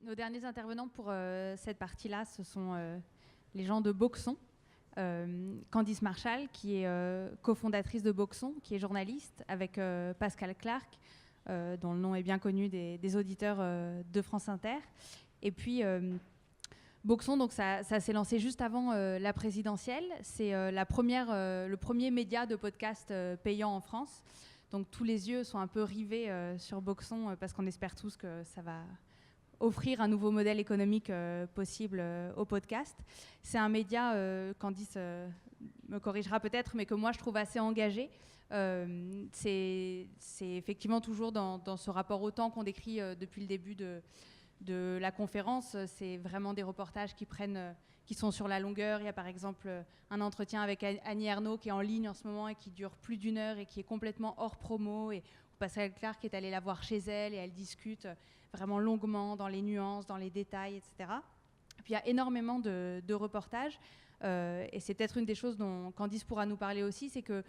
Nos derniers intervenants pour cette partie-là, ce sont les gens de Boxon. Candice Marshall, qui est cofondatrice de Boxon, qui est journaliste, avec Pascal Clark, dont le nom est bien connu des auditeurs de France Inter. Et puis, Boxon, donc ça s'est lancé juste avant la présidentielle. C'est le premier média de podcast payant en France. Donc tous les yeux sont un peu rivés sur Boxon parce qu'on espère tous que ça va offrir un nouveau modèle économique possible au podcast. C'est un média, Candice me corrigera peut-être, mais que moi je trouve assez engagé. C'est effectivement toujours dans ce rapport au temps qu'on décrit depuis le début de la conférence. C'est vraiment des reportages qui sont sur la longueur. Il y a par exemple un entretien avec Annie Ernaux qui est en ligne en ce moment et qui dure plus d'1 heure et qui est complètement hors promo. Et Pascal Clark est allé la voir chez elle et elle discute vraiment longuement dans les nuances, dans les détails, etc. Puis il y a énormément de reportages et c'est peut-être une des choses dont Candice pourra nous parler aussi, c'est que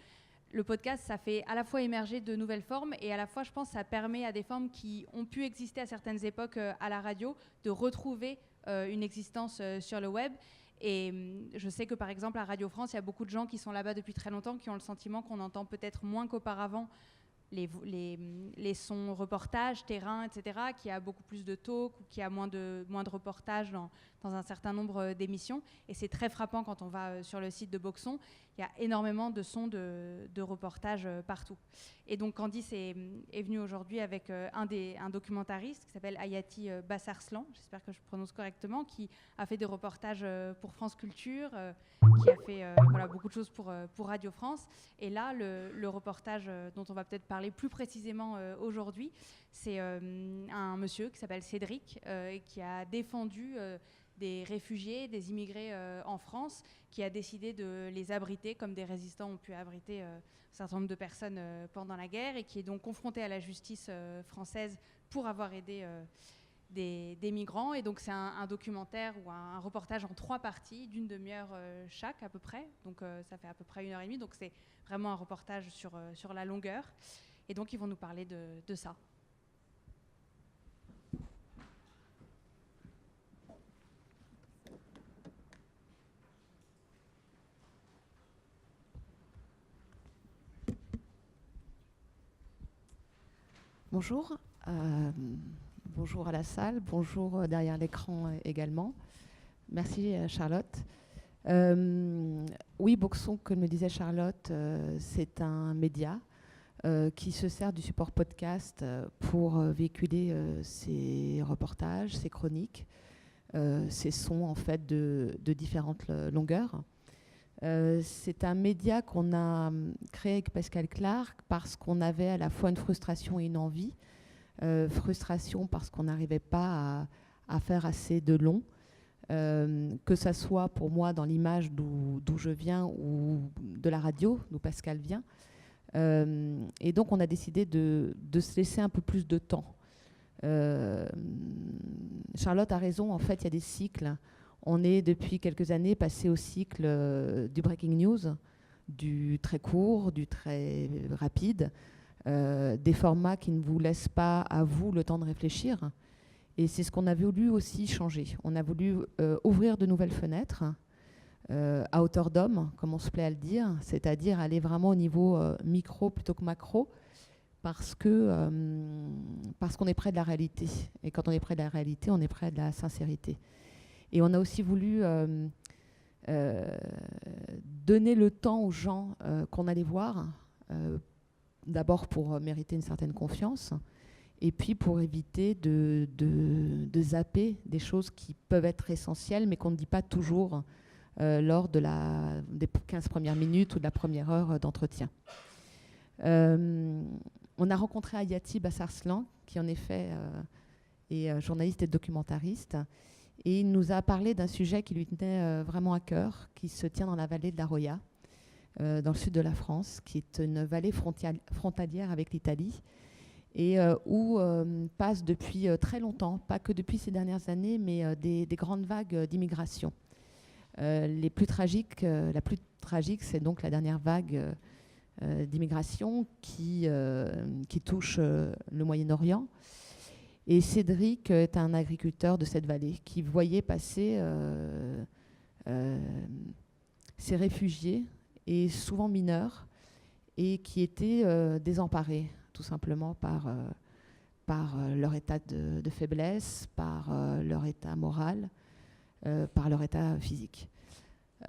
le podcast, ça fait à la fois émerger de nouvelles formes et à la fois, je pense, ça permet à des formes qui ont pu exister à certaines époques à la radio de retrouver une existence sur le web. Et je sais que, par exemple, à Radio France, il y a beaucoup de gens qui sont là-bas depuis très longtemps qui ont le sentiment qu'on entend peut-être moins qu'auparavant les sons reportages, terrain, etc., qui a beaucoup plus de talk ou qui a moins de reportages dans un certain nombre d'émissions. Et c'est très frappant quand on va sur le site de Boxon. Il y a énormément de sons de reportages partout. Et donc Candice est venue aujourd'hui avec un documentariste qui s'appelle Hayati Bassarslan, j'espère que je prononce correctement, qui a fait des reportages pour France Culture, qui a fait beaucoup de choses pour Radio France. Et là, le reportage dont on va peut-être parler plus précisément aujourd'hui, c'est un monsieur qui s'appelle Cédric, qui a défendu des réfugiés, des immigrés en France, qui a décidé de les abriter comme des résistants ont pu abriter un certain nombre de personnes pendant la guerre, et qui est donc confronté à la justice française pour avoir aidé des migrants. Et donc c'est un documentaire ou un reportage en 3 parties d'une demi-heure chaque à peu près, donc ça fait à peu près 1h30, donc c'est vraiment un reportage sur la longueur. Et donc ils vont nous parler de ça. Bonjour, bonjour à la salle, bonjour derrière l'écran également. Merci Charlotte. Oui, Boxon, comme me disait Charlotte, c'est un média qui se sert du support podcast pour véhiculer ses reportages, ses chroniques, ses sons en fait de différentes longueurs. C'est un média qu'on a créé avec Pascal Clark parce qu'on avait à la fois une frustration et une envie. Frustration parce qu'on n'arrivait pas à faire assez de long, que ça soit pour moi dans l'image d'où je viens ou de la radio, d'où Pascal vient. Et donc on a décidé de se laisser un peu plus de temps. Charlotte a raison, en fait il y a des cycles. On est depuis quelques années passé au cycle du breaking news, du très court, du très rapide, des formats qui ne vous laissent pas à vous le temps de réfléchir. Et c'est ce qu'on a voulu aussi changer. On a voulu ouvrir de nouvelles fenêtres à hauteur d'homme, comme on se plaît à le dire, c'est-à-dire aller vraiment au niveau micro plutôt que macro, parce qu'on est près de la réalité. Et quand on est près de la réalité, on est près de la sincérité. Et on a aussi voulu donner le temps aux gens qu'on allait voir, d'abord pour mériter une certaine confiance, et puis pour éviter de zapper des choses qui peuvent être essentielles, mais qu'on ne dit pas toujours lors des 15 premières minutes ou de la première heure d'entretien. On a rencontré Hayati Bassarslan, qui en effet est journaliste et documentariste. Et il nous a parlé d'un sujet qui lui tenait vraiment à cœur, qui se tient dans la vallée de la Roya, dans le sud de la France, qui est une vallée frontalière avec l'Italie, et où passent depuis très longtemps, pas que depuis ces dernières années, mais des grandes vagues d'immigration. La plus tragique, c'est donc la dernière vague d'immigration qui touche le Moyen-Orient. Et Cédric est un agriculteur de cette vallée qui voyait passer ces réfugiés, et souvent mineurs, et qui étaient désemparés tout simplement par leur état de faiblesse, par leur état moral, par leur état physique.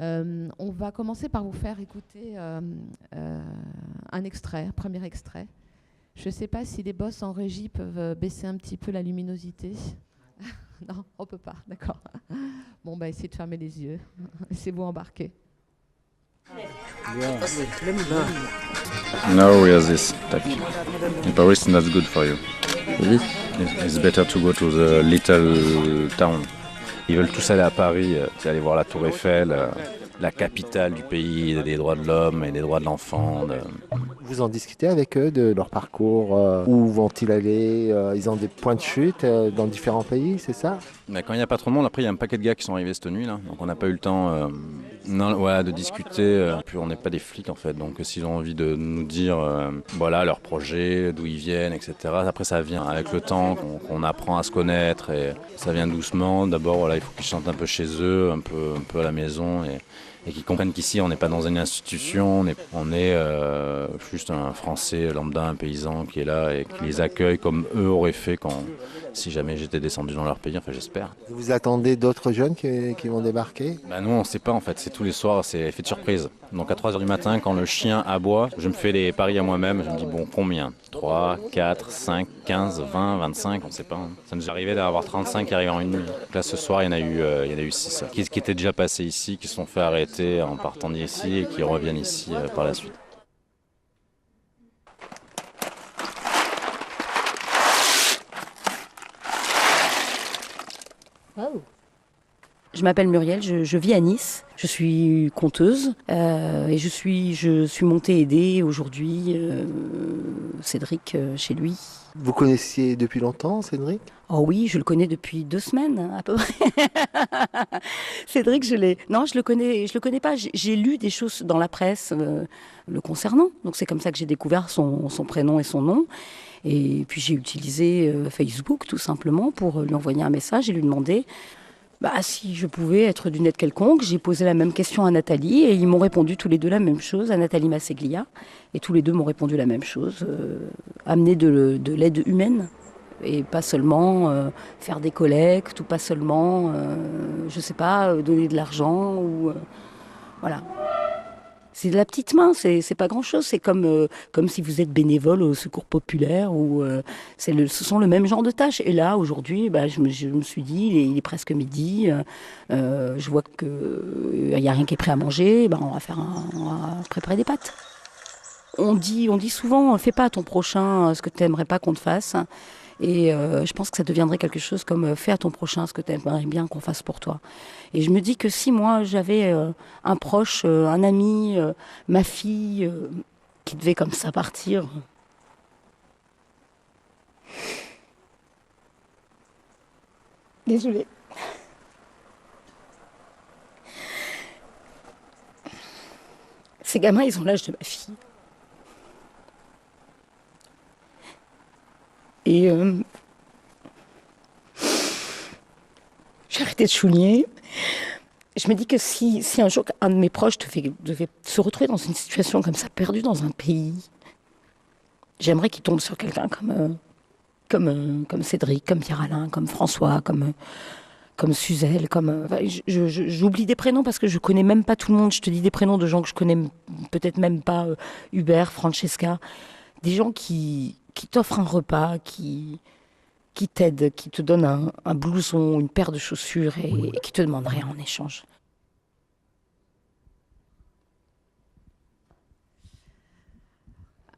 On va commencer par vous faire écouter un extrait, un premier extrait. Je ne sais pas si les boss en régie peuvent baisser un petit peu la luminosité. Non, on ne peut pas, d'accord. Bon, bah, essayez de fermer les yeux. Laissez-vous embarquer. No, we have this type. In Paris, it's not good for you. Really? It's better to go to the little town. Ils veulent tous aller à Paris, aller voir la Tour Eiffel, la capitale du pays, des droits de l'homme et des droits de l'enfant. Vous en discutez avec eux de leur parcours, où vont-ils aller, ils ont des points de chute dans différents pays, c'est ça? Mais quand il n'y a pas trop de monde, après il y a un paquet de gars qui sont arrivés cette nuit là, donc on n'a pas eu le temps de discuter. Puis on n'est pas des flics en fait, donc s'ils ont envie de nous dire voilà leur projet, d'où ils viennent, etc. Après ça vient avec le temps, qu'on apprend à se connaître et ça vient doucement. D'abord voilà, il faut qu'ils sentent un peu chez eux, un peu à la maison et qu'ils comprennent qu'ici on n'est pas dans une institution, on est juste un Français lambda, un paysan qui est là et qui les accueille comme eux auraient fait si jamais j'étais descendu dans leur pays, enfin j'espère. Vous attendez d'autres jeunes qui vont débarquer? Bah nous on ne sait pas en fait, c'est tous les soirs, c'est effet de surprise. Donc à 3h du matin quand le chien aboie, je me fais les paris à moi-même, je me dis bon combien? 3, 4, 5, 15, 20, 25, on ne sait pas. Hein. Ça nous est arrivé d'avoir 35 qui arrivent en une nuit. Donc là ce soir il y en a eu 6 qui étaient déjà passés ici, qui se sont fait arrêter en partant d'ici et qui reviennent ici par la suite. Oh. Je m'appelle Muriel, je vis à Nice, je suis conteuse et je suis montée aider aujourd'hui Cédric chez lui. Vous connaissiez depuis longtemps Cédric? Oh oui, je le connais depuis 2 semaines à peu près. Cédric, je le connais pas. J'ai lu des choses dans la presse le concernant, donc c'est comme ça que j'ai découvert son prénom et son nom. Et puis j'ai utilisé Facebook tout simplement pour lui envoyer un message et lui demander si je pouvais être d'une aide quelconque. J'ai posé la même question à Nathalie et ils m'ont répondu tous les deux la même chose, à Nathalie Masseglia. Et tous les deux m'ont répondu la même chose, amener de l'aide humaine et pas seulement faire des collectes ou pas seulement, donner de l'argent ou voilà. C'est de la petite main, c'est pas grand-chose. C'est comme si vous êtes bénévole au secours populaire. Ce sont le même genre de tâches. Et là, aujourd'hui, je me suis dit, il est presque midi. Je vois qu'il n'y a rien qui est prêt à manger. On va préparer des pâtes. On dit souvent, fais pas à ton prochain ce que tu n'aimerais pas qu'on te fasse. Et je pense que ça deviendrait quelque chose comme fais à ton prochain ce que tu aimerais bien qu'on fasse pour toi. Et je me dis que si moi j'avais un proche, un ami, ma fille qui devait comme ça partir. Désolée. Ces gamins, ils ont l'âge de ma fille. Et j'ai arrêté de chouiner. Je me dis que si un jour un de mes proches devait se retrouver dans une situation comme ça, perdu dans un pays, j'aimerais qu'il tombe sur quelqu'un comme Cédric, comme Pierre-Alain, comme François, comme Suzelle, j'oublie des prénoms parce que je connais même pas tout le monde. Je te dis des prénoms de gens que je connais peut-être même pas, Hubert, Francesca, des gens qui t'offrent un repas, qui t'aident, qui te donnent un blouson, une paire de chaussures et qui te demandent rien en échange.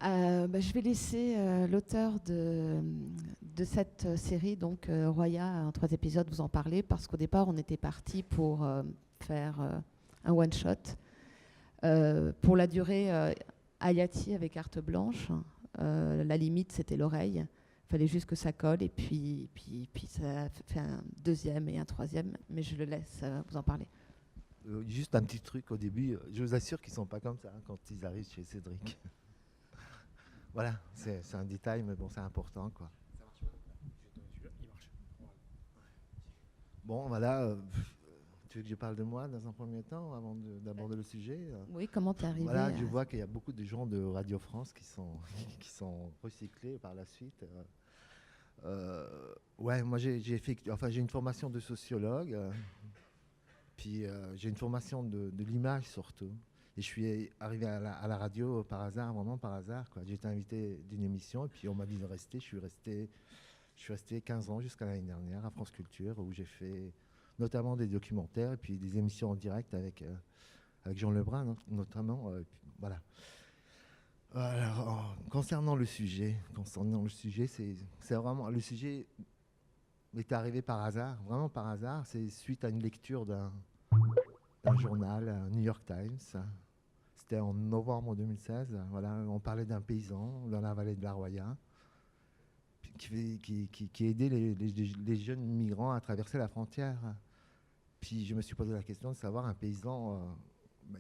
Je vais laisser l'auteur de cette série, donc Roya, en 3 épisodes, vous en parler, parce qu'au départ, on était parti pour faire un one-shot. Pour la durée, Ayati avec carte blanche. La limite, c'était l'oreille. Il fallait juste que ça colle, et puis ça fait un 2e et un 3e, mais je le laisse vous en parler. Juste un petit truc au début, je vous assure qu'ils ne sont pas comme ça quand ils arrivent chez Cédric. Voilà, c'est un détail, mais bon, c'est important, quoi. Bon, voilà. Tu veux que je parle de moi dans un premier temps avant d'aborder le sujet Oui, comment t'es arrivé Voilà, je vois qu'il y a beaucoup de gens de Radio France qui sont recyclés par la suite. Ouais, moi j'ai une formation de sociologue, puis j'ai une formation de l'image surtout. Et je suis arrivé à la radio par hasard, vraiment par hasard, quoi. J'ai été invité d'une émission et puis on m'a dit de rester. Je suis resté 15 ans jusqu'à l'année dernière à France Culture où j'ai fait notamment des documentaires et puis des émissions en direct avec Jean Lebrun notamment. Voilà. Alors, concernant le sujet, c'est vraiment le sujet m'est arrivé par hasard, vraiment par hasard. C'est suite à une lecture d'un journal, New York Times. C'était en novembre 2016. Voilà, on parlait d'un paysan dans la vallée de la Roya qui aidait les jeunes migrants à traverser la frontière. Puis je me suis posé la question de savoir un paysan,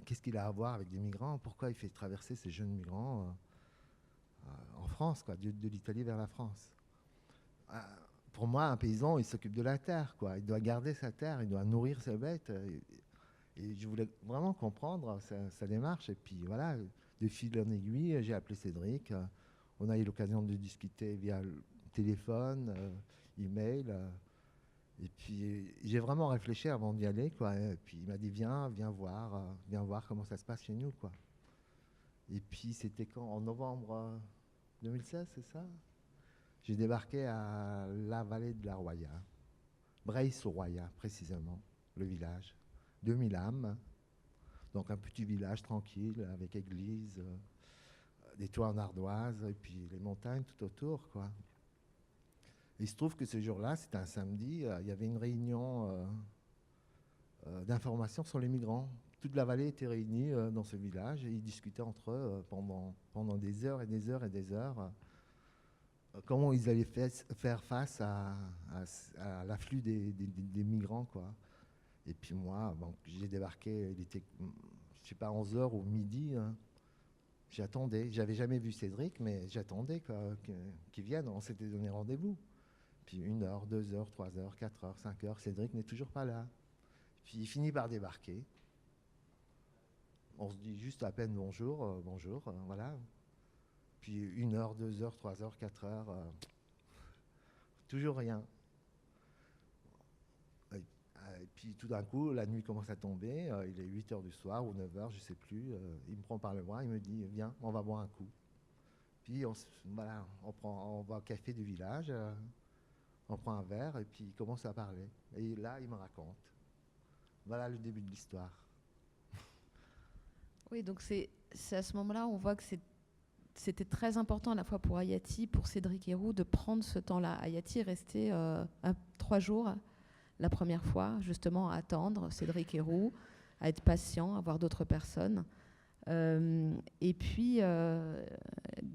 qu'est-ce qu'il a à voir avec des migrants? Pourquoi il fait traverser ces jeunes migrants en France, quoi, de l'Italie vers la France? Pour moi, un paysan, il s'occupe de la terre, quoi. Il doit garder sa terre, il doit nourrir ses bêtes. Et je voulais vraiment comprendre sa démarche. Et puis voilà, de fil en aiguille, j'ai appelé Cédric. On a eu l'occasion de discuter via le téléphone, email. Et puis j'ai vraiment réfléchi avant d'y aller, quoi. Et puis il m'a dit viens voir comment ça se passe chez nous, quoi. Et puis c'était quand? En novembre 2016, c'est ça? J'ai débarqué à la vallée de la Roya, Breil-sur-Roya précisément, le village, 2000 âmes, donc un petit village tranquille avec église, des toits en ardoise et puis les montagnes tout autour, quoi. Il se trouve que ce jour-là, c'était un samedi, il y avait une réunion d'information sur les migrants. Toute la vallée était réunie dans ce village et ils discutaient entre eux pendant des heures et des heures et des heures comment ils allaient faire face à l'afflux des migrants, quoi. Et puis moi, bon, j'ai débarqué, il était, je sais pas, 11 heures ou midi. Hein. J'attendais, j'avais jamais vu Cédric, mais j'attendais qu'il vienne, on s'était donné rendez-vous. Puis 1 heure, 2 heures, 3 heures, 4 heures, 5 heures, Cédric n'est toujours pas là. Puis il finit par débarquer. On se dit juste à peine bonjour, voilà. Puis 1 heure, 2 heures, 3 heures, 4 heures, toujours rien. Et puis tout d'un coup, la nuit commence à tomber, il est 8 heures du soir ou 9 heures, je ne sais plus. Il me prend par le bras, il me dit viens, on va boire un coup. Puis voilà, on va au café du village. On prend un verre et puis il commence à parler. Et là, il me raconte. Voilà le début de l'histoire. Oui, donc c'est à ce moment-là où on voit que c'était très important à la fois pour Hayati, pour Cédric Héroux, de prendre ce temps-là. Hayati est resté 3 jours la première fois, justement, à attendre Cédric Héroux, à être patient, à voir d'autres personnes. Et puis,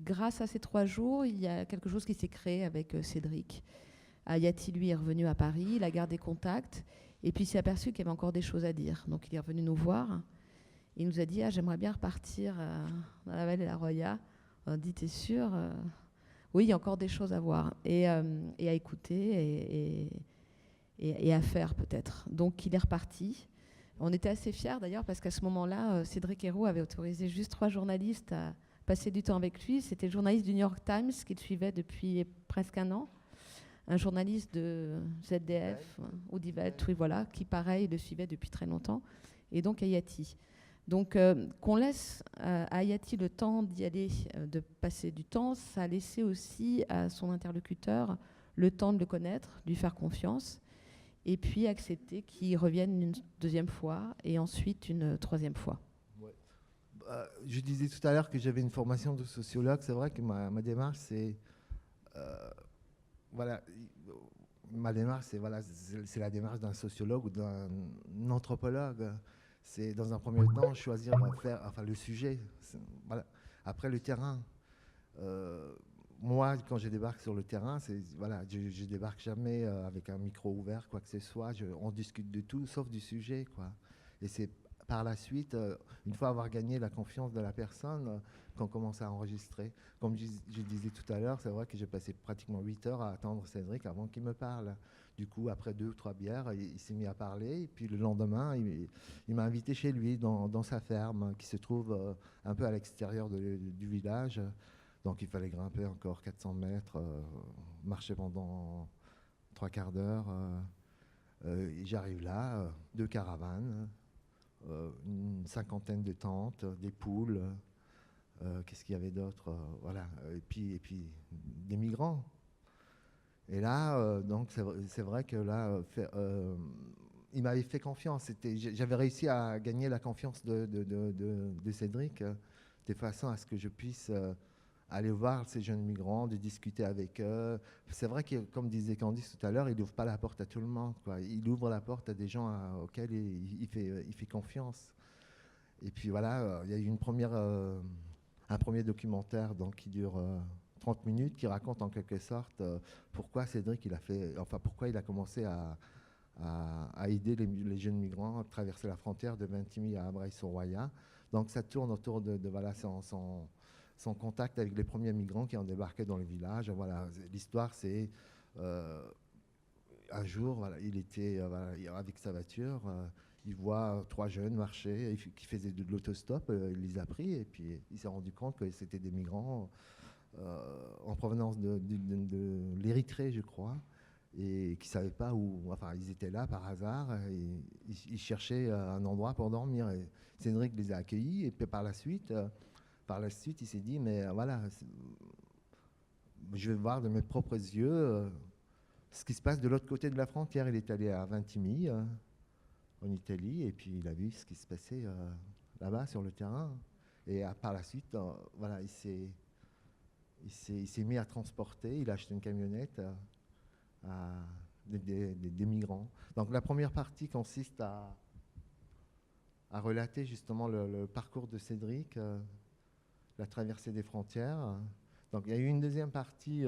grâce à ces 3 jours, il y a quelque chose qui s'est créé avec Cédric. Hayati, lui, est revenu à Paris, il a gardé contact, et puis il s'est aperçu qu'il y avait encore des choses à dire. Donc il est revenu nous voir, il nous a dit j'aimerais bien repartir dans la vallée de la Roya. On a dit t'es sûr Oui, il y a encore des choses à voir, et à écouter, et à faire peut-être. Donc il est reparti. On était assez fiers d'ailleurs, parce qu'à ce moment-là, Cédric Héroux avait autorisé juste 3 journalistes à passer du temps avec lui. C'était le journaliste du New York Times qui le suivait depuis presque 1 an. Un journaliste de ZDF ou d'Ivet, oui, voilà, qui pareil le suivait depuis très longtemps, et donc Hayati. Donc qu'on laisse à Hayati le temps d'y aller, de passer du temps, ça a laissé aussi à son interlocuteur le temps de le connaître, lui faire confiance, et puis accepter qu'il revienne une 2e fois et ensuite une 3e fois. Ouais. Je disais tout à l'heure que j'avais une formation de sociologue. C'est vrai que ma démarche, c'est... voilà, ma démarche, c'est la démarche d'un sociologue ou d'un anthropologue. C'est dans un premier temps choisir le sujet. Voilà. Après le terrain. Moi, quand je débarque sur le terrain, je débarque jamais avec un micro ouvert, quoi que ce soit. On discute de tout, sauf du sujet, quoi. Et c'est par la suite, une fois avoir gagné la confiance de la personne, qu'on commence à enregistrer. Comme je disais tout à l'heure, c'est vrai que j'ai passé pratiquement 8 heures à attendre Cédric avant qu'il me parle. Du coup, après 2 ou 3 bières, il s'est mis à parler. Et puis le lendemain, il m'a invité chez lui, dans sa ferme, qui se trouve un peu à l'extérieur du village. Donc il fallait grimper encore 400 mètres, marcher pendant 3/4 d'heure. Et j'arrive là, 2 caravanes, une 50aine de tentes, des poules. Qu'est-ce qu'il y avait d'autre, voilà. Et puis des migrants. Et là, donc c'est vrai que là, il m'avait fait confiance. J'avais réussi à gagner la confiance de Cédric, de façon à ce que je puisse aller voir ces jeunes migrants, de discuter avec eux. C'est vrai que, comme disait Candice tout à l'heure, il n'ouvre pas la porte à tout le monde, quoi. Il ouvre la porte à des gens auxquels il fait confiance. Et puis voilà, il y a eu un premier documentaire donc, qui dure 30 minutes, qui raconte en quelque sorte pourquoi Cédric pourquoi il a commencé à aider les jeunes migrants à traverser la frontière de Vintimille à Abraï-sur-Roya. Donc ça tourne autour de voilà, son contact avec les premiers migrants qui ont débarqué dans le village. Voilà, l'histoire, c'est un jour, voilà, il était avec sa voiture. Il voit 3 jeunes marcher qui faisaient de l'autostop. Il les a pris et puis il s'est rendu compte que c'était des migrants en provenance de l'Érythrée, je crois, et qui ne savaient pas où. Enfin, ils étaient là par hasard. Et ils cherchaient un endroit pour dormir. Et Cédric les a accueillis. Et puis par la suite, il s'est dit mais voilà, je vais voir de mes propres yeux ce qui se passe de l'autre côté de la frontière. Il est allé à Vintimille, en Italie, et puis il a vu ce qui se passait là-bas sur le terrain. Et par la suite, voilà, il s'est mis à transporter. Il a acheté une camionnette des migrants. Donc la première partie consiste à relater justement le parcours de Cédric, la traversée des frontières. Donc il y a eu une deuxième partie.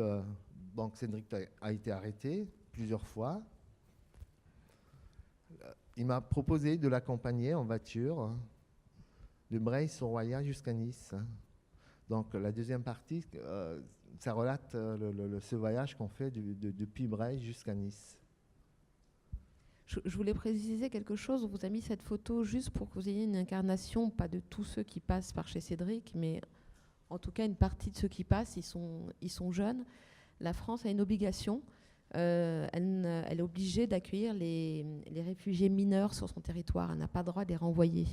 Donc Cédric a été arrêté plusieurs fois. Il m'a proposé de l'accompagner en voiture de Breil-sur-Roya jusqu'à Nice. Donc la deuxième partie, ça relate ce voyage qu'on fait depuis Breil jusqu'à Nice. Je voulais préciser quelque chose. On vous a mis cette photo juste pour que vous ayez une incarnation, pas de tous ceux qui passent par chez Cédric, mais en tout cas une partie de ceux qui passent, ils sont jeunes. La France a une obligation. Elle est obligée d'accueillir les réfugiés mineurs sur son territoire. Elle n'a pas le droit de les renvoyer.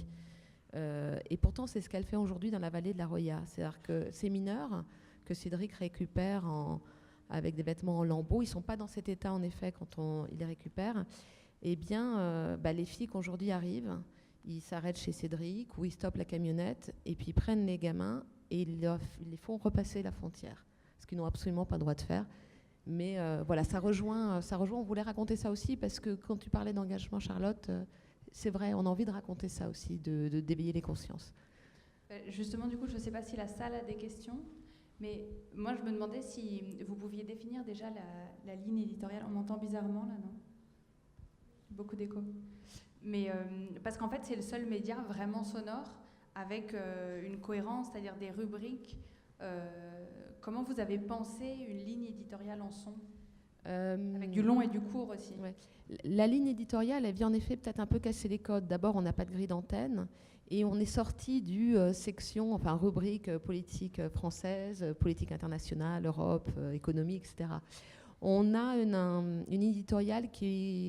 Et pourtant, c'est ce qu'elle fait aujourd'hui dans la vallée de la Roya. C'est-à-dire que ces mineurs que Cédric récupère avec des vêtements en lambeaux, ils ne sont pas dans cet état, en effet, quand il les récupère. Eh bien, les filles qui aujourd'hui arrivent, ils s'arrêtent chez Cédric ou ils stoppent la camionnette et puis ils prennent les gamins et ils les font repasser la frontière, ce qu'ils n'ont absolument pas le droit de faire. Mais voilà, ça rejoint. On voulait raconter ça aussi parce que quand tu parlais d'engagement, Charlotte, c'est vrai, on a envie de raconter ça aussi, d'éveiller les consciences. Justement, du coup, je ne sais pas si la salle a des questions, mais moi, je me demandais si vous pouviez définir déjà la ligne éditoriale. On m'entend bizarrement, là, non ? Beaucoup d'écho. Mais parce qu'en fait, c'est le seul média vraiment sonore avec une cohérence, c'est-à-dire des rubriques. Comment vous avez pensé une ligne éditoriale en son avec du long et du court aussi. Ouais. La ligne éditoriale, elle vient en effet peut-être un peu casser les codes. D'abord, on n'a pas de grille d'antenne et on est sorti du rubrique politique française, politique internationale, Europe, économie, etc. On a une éditoriale qui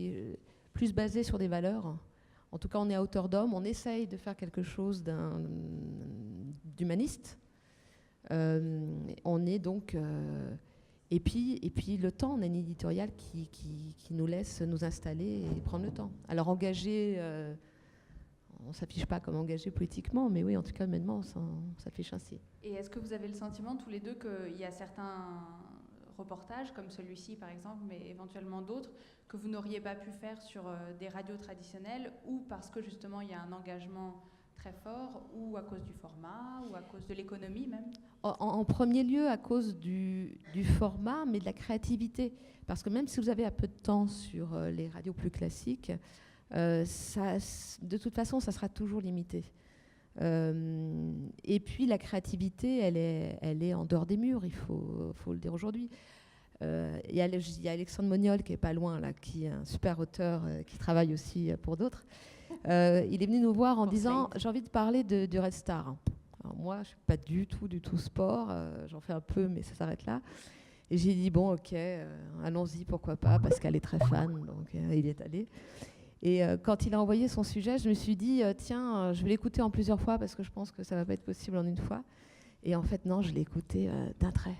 est plus basée sur des valeurs. En tout cas, on est à hauteur d'homme. On essaye de faire quelque chose d'humaniste. On est donc... Et puis le temps, on a une éditoriale qui nous laisse nous installer et prendre le temps. Alors engagé, on ne s'affiche pas comme engagé politiquement, mais oui, en tout cas, humainement, on s'affiche ainsi. Et est-ce que vous avez le sentiment, tous les deux, qu'il y a certains reportages, comme celui-ci par exemple, mais éventuellement d'autres, que vous n'auriez pas pu faire sur des radios traditionnelles, ou parce que justement il y a un engagement très fort, ou à cause du format, ou à cause de l'économie même? En premier lieu, à cause du format, mais de la créativité. Parce que même si vous avez un peu de temps sur les radios plus classiques, de toute façon, ça sera toujours limité. Et puis, la créativité, elle est en dehors des murs, il faut le dire aujourd'hui. Il y a Alexandre Moniol qui est pas loin, là, qui est un super auteur qui travaille aussi pour d'autres. Il est venu nous voir en disant « J'ai envie de parler du Red Star ». Alors moi, je ne suis pas du tout sport, j'en fais un peu, mais ça s'arrête là. Et j'ai dit « Bon, ok, allons-y, pourquoi pas », parce qu'elle est très fan, donc il est allé. Et quand il a envoyé son sujet, je me suis dit « Tiens, je vais l'écouter en plusieurs fois, parce que je pense que ça ne va pas être possible en une fois ». Et en fait, non, je l'ai écouté d'un trait.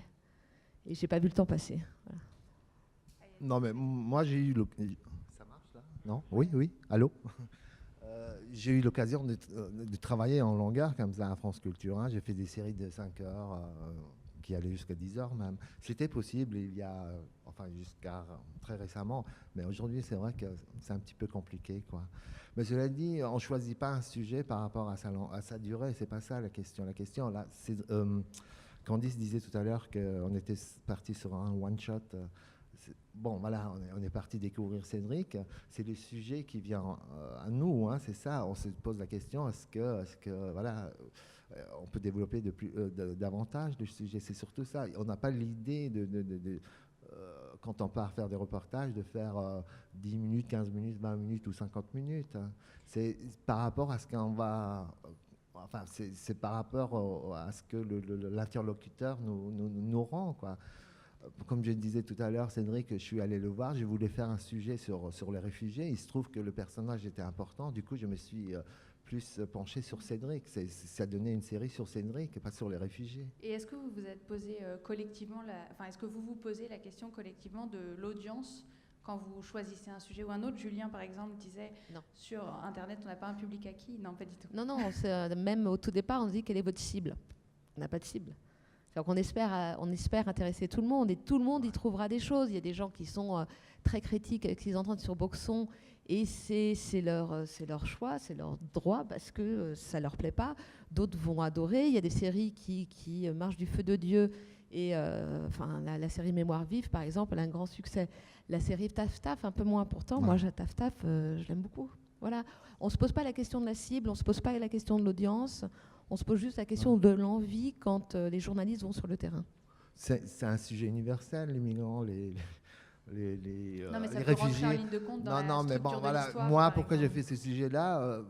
Et je n'ai pas vu le temps passer. Voilà. Non, mais moi, j'ai eu Ça marche là? Non? Oui, oui. Allô? J'ai eu l'occasion de travailler en longueur comme ça à France Culture. Hein. J'ai fait des séries de 5 heures qui allaient jusqu'à 10 heures même. C'était possible il y a, jusqu'à très récemment. Mais aujourd'hui, c'est vrai que c'est un petit peu compliqué, quoi. Mais cela dit, on ne choisit pas un sujet par rapport à sa durée. C'est pas ça la question. La question, là, c'est... Candice disait tout à l'heure qu'on était parti sur un one-shot. Bon, voilà, on est parti découvrir Cédric. C'est le sujet qui vient à nous, hein, c'est ça. On se pose la question, est-ce que voilà, on peut développer davantage le sujet? C'est surtout ça. On n'a pas l'idée quand on part faire des reportages, de faire 10 minutes, 15 minutes, 20 minutes ou 50 minutes. Hein. C'est par rapport à ce qu'on va... Enfin, c'est par rapport à ce que l'interlocuteur nous rend, quoi. Comme je le disais tout à l'heure, Cédric, je suis allé le voir, je voulais faire un sujet sur les réfugiés. Il se trouve que le personnage était important, du coup je me suis plus penché sur Cédric. Ça a donné une série sur Cédric et pas sur les réfugiés. Et est-ce que vous vous êtes posé collectivement, est-ce que vous vous posez la question collectivement de l'audience quand vous choisissez un sujet ou un autre? Julien, par exemple, disait non. Sur Internet, on n'a pas un public acquis. Non, pas du tout. Non, même au tout départ, on dit quelle est votre cible. On n'a pas de cible. Donc on espère intéresser tout le monde et tout le monde y trouvera des choses. Il y a des gens qui sont très critiques avec ce qu'ils entendent sur Boxon et c'est leur choix, c'est leur droit parce que ça leur plaît pas. D'autres vont adorer. Il y a des séries qui marchent du feu de Dieu et la série Mémoire vive par exemple, elle a un grand succès. La série Taf Taf un peu moins pourtant. Ouais. Moi Taf Taf, je l'aime beaucoup. Voilà. On se pose pas la question de la cible, on se pose pas la question de l'audience. On se pose juste la question de l'envie quand les journalistes vont sur le terrain. C'est un sujet universel, les migrants, les non, mais ça les peut réfugiés. En ligne de compte dans non, mais bon, voilà. Moi, pourquoi j'ai fait ce sujet-là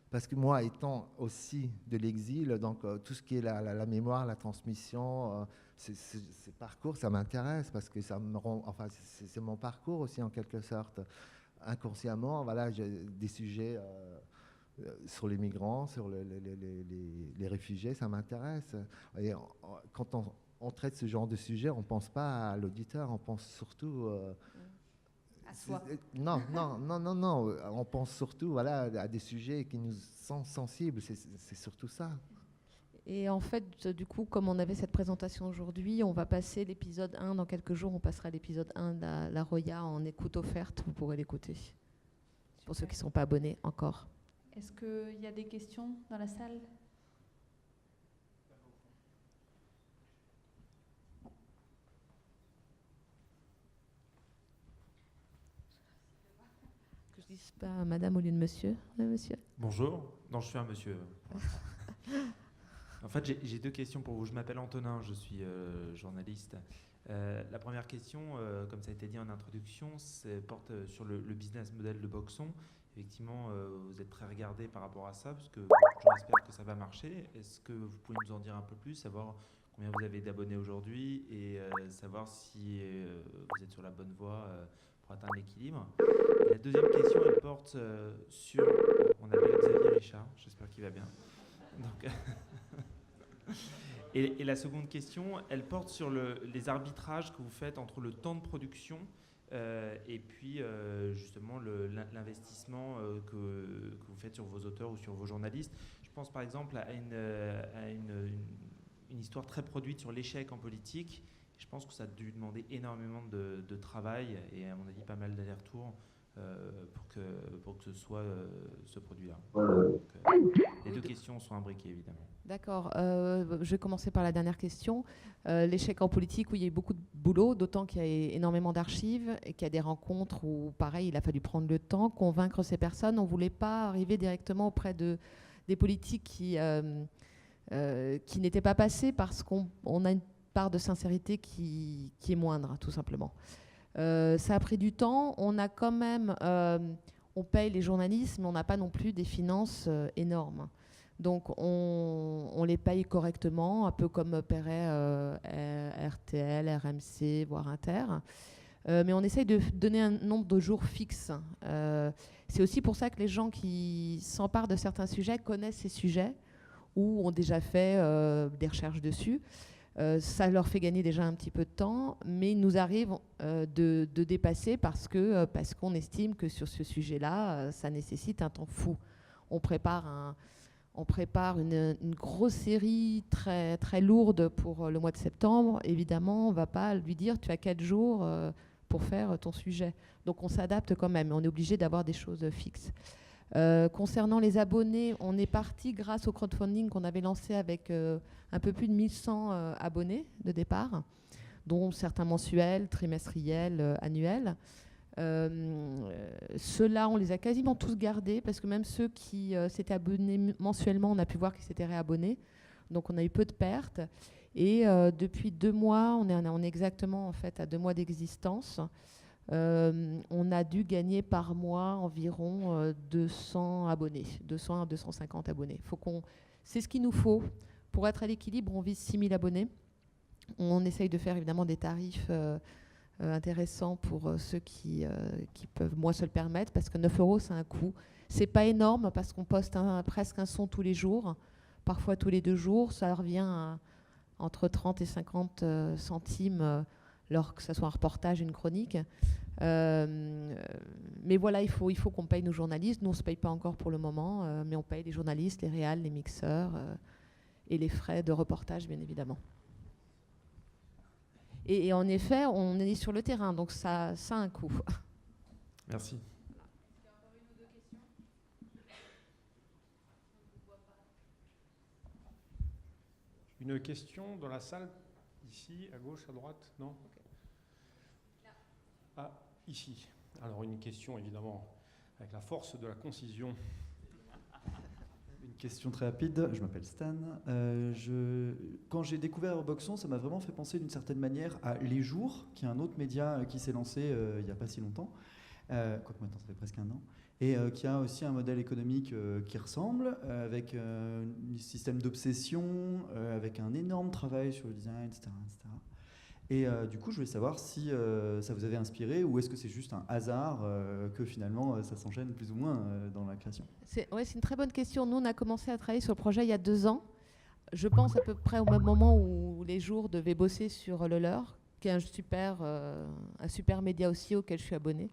parce que moi, étant aussi de l'exil, donc tout ce qui est la mémoire, la transmission, ces parcours, ça m'intéresse parce que ça me rend. Enfin, c'est mon parcours aussi en quelque sorte. Inconsciemment, voilà, j'ai des sujets. Sur les migrants, sur les réfugiés, ça m'intéresse. Et quand on traite ce genre de sujet, on ne pense pas à l'auditeur, on pense surtout... à soi. Non, on pense surtout à des sujets qui nous sont sensibles, c'est surtout ça. Et en fait, du coup, comme on avait cette présentation aujourd'hui, on va passer l'épisode 1, dans quelques jours, on passera l'épisode 1 de la Roya en écoute offerte, vous pourrez l'écouter, pour ceux qui ne sont pas abonnés encore. Est-ce qu'il y a des questions dans la salle? Que je dise pas madame au lieu de monsieur. Oui, monsieur. Bonjour. Non, je suis un monsieur. En fait, j'ai deux questions pour vous. Je m'appelle Antonin, je suis journaliste. La première question, comme ça a été dit en introduction, porte sur le business model de Boxon. Effectivement, vous êtes très regardé par rapport à ça, parce que j'espère que ça va marcher. Est-ce que vous pouvez nous en dire un peu plus, savoir combien vous avez d'abonnés aujourd'hui et savoir si vous êtes sur la bonne voie pour atteindre l'équilibre? Et la deuxième question, elle porte sur... On appelle Xavier Richard, j'espère qu'il va bien. Donc, et la seconde question, elle porte sur les arbitrages que vous faites entre le temps de production et puis justement l'investissement que vous faites sur vos auteurs ou sur vos journalistes. Je pense par exemple à une histoire très produite sur l'échec en politique. Je pense que ça a dû demander énormément de travail et à mon avis pas mal d'allers-retours pour que ce soit ce produit-là. Les deux questions sont imbriquées évidemment. D'accord. Je vais commencer par la dernière question. L'échec en politique, où il y a eu beaucoup de boulot, d'autant qu'il y a énormément d'archives et qu'il y a des rencontres où, pareil, il a fallu prendre le temps, convaincre ces personnes. On ne voulait pas arriver directement auprès des politiques qui n'étaient pas passés parce qu'on a part de sincérité qui est moindre, tout simplement. Ça a pris du temps. On a quand même, on paye les journalistes, mais on n'a pas non plus des finances énormes. Donc on les paye correctement, un peu comme paierait RTL, RMC, voire Inter. Mais on essaye de donner un nombre de jours fixe. C'est aussi pour ça que les gens qui s'emparent de certains sujets connaissent ces sujets ou ont déjà fait des recherches dessus. Ça leur fait gagner déjà un petit peu de temps, mais il nous arrive de dépasser parce qu'on estime que sur ce sujet-là, ça nécessite un temps fou. On prépare une grosse série très, très lourde pour le mois de septembre. Évidemment, on ne va pas lui dire « tu as 4 jours pour faire ton sujet ». Donc on s'adapte quand même, on est obligé d'avoir des choses fixes. Concernant les abonnés, on est parti grâce au crowdfunding qu'on avait lancé avec un peu plus de 1100 abonnés de départ, dont certains mensuels, trimestriels, annuels. Ceux-là, on les a quasiment tous gardés parce que même ceux qui s'étaient abonnés mensuellement, on a pu voir qu'ils s'étaient réabonnés. Donc on a eu peu de pertes. Et depuis 2 mois, on est exactement en fait à 2 mois d'existence. On a dû gagner par mois environ 200 abonnés, 200 à 250 abonnés. C'est ce qu'il nous faut. Pour être à l'équilibre, on vise 6000 abonnés. On essaye de faire évidemment des tarifs intéressants pour ceux qui peuvent moins se le permettre, parce que 9 €, c'est un coût. C'est pas énorme parce qu'on poste presque un son tous les jours, parfois tous les 2 jours. Ça revient à entre 30 et 50 centimes lors que ce soit un reportage, une chronique. Mais voilà, il faut qu'on paye nos journalistes. Nous, on ne se paye pas encore pour le moment, mais on paye les journalistes, les réals, les mixeurs et les frais de reportage, bien évidemment. Et en effet, on est sur le terrain, donc ça a un coût. Merci. Une question dans la salle, ici, à gauche, à droite, non? Ah, ici. Alors une question évidemment avec la force de la concision. Une question très rapide, je m'appelle Stan. Quand j'ai découvert Boxon, ça m'a vraiment fait penser d'une certaine manière à Les Jours, qui est un autre média qui s'est lancé il n'y a pas si longtemps, quoique maintenant ça fait presque 1 an, et qui a aussi un modèle économique qui ressemble, avec un système d'obsession, avec un énorme travail sur le design, etc. etc. Et du coup, je voulais savoir si ça vous avait inspiré ou est-ce que c'est juste un hasard que finalement ça s'enchaîne plus ou moins dans la création. C'est une très bonne question. Nous, on a commencé à travailler sur le projet il y a 2 ans. Je pense à peu près au même moment où Les Jours devaient bosser sur le leur, qui est un super média aussi auquel je suis abonnée.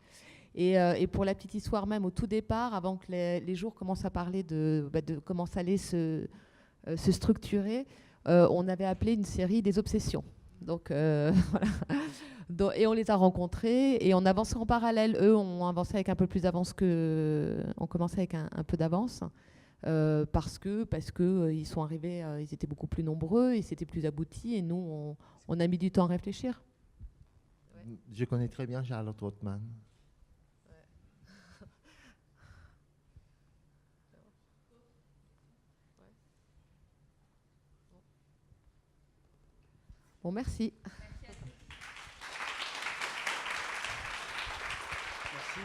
Et pour la petite histoire même, au tout départ, avant que les Jours commencent à parler de comment ça allait se structurer, on avait appelé une série des obsessions. Donc, voilà. Et on les a rencontrés et on avançait en parallèle. Eux ont avancé avec un peu plus d'avance on commençait avec un peu d'avance parce que ils sont arrivés, ils étaient beaucoup plus nombreux et c'était plus abouti. Et nous, on a mis du temps à réfléchir. Ouais. Je connais très bien Charlotte Rothman. Bon, merci. Merci.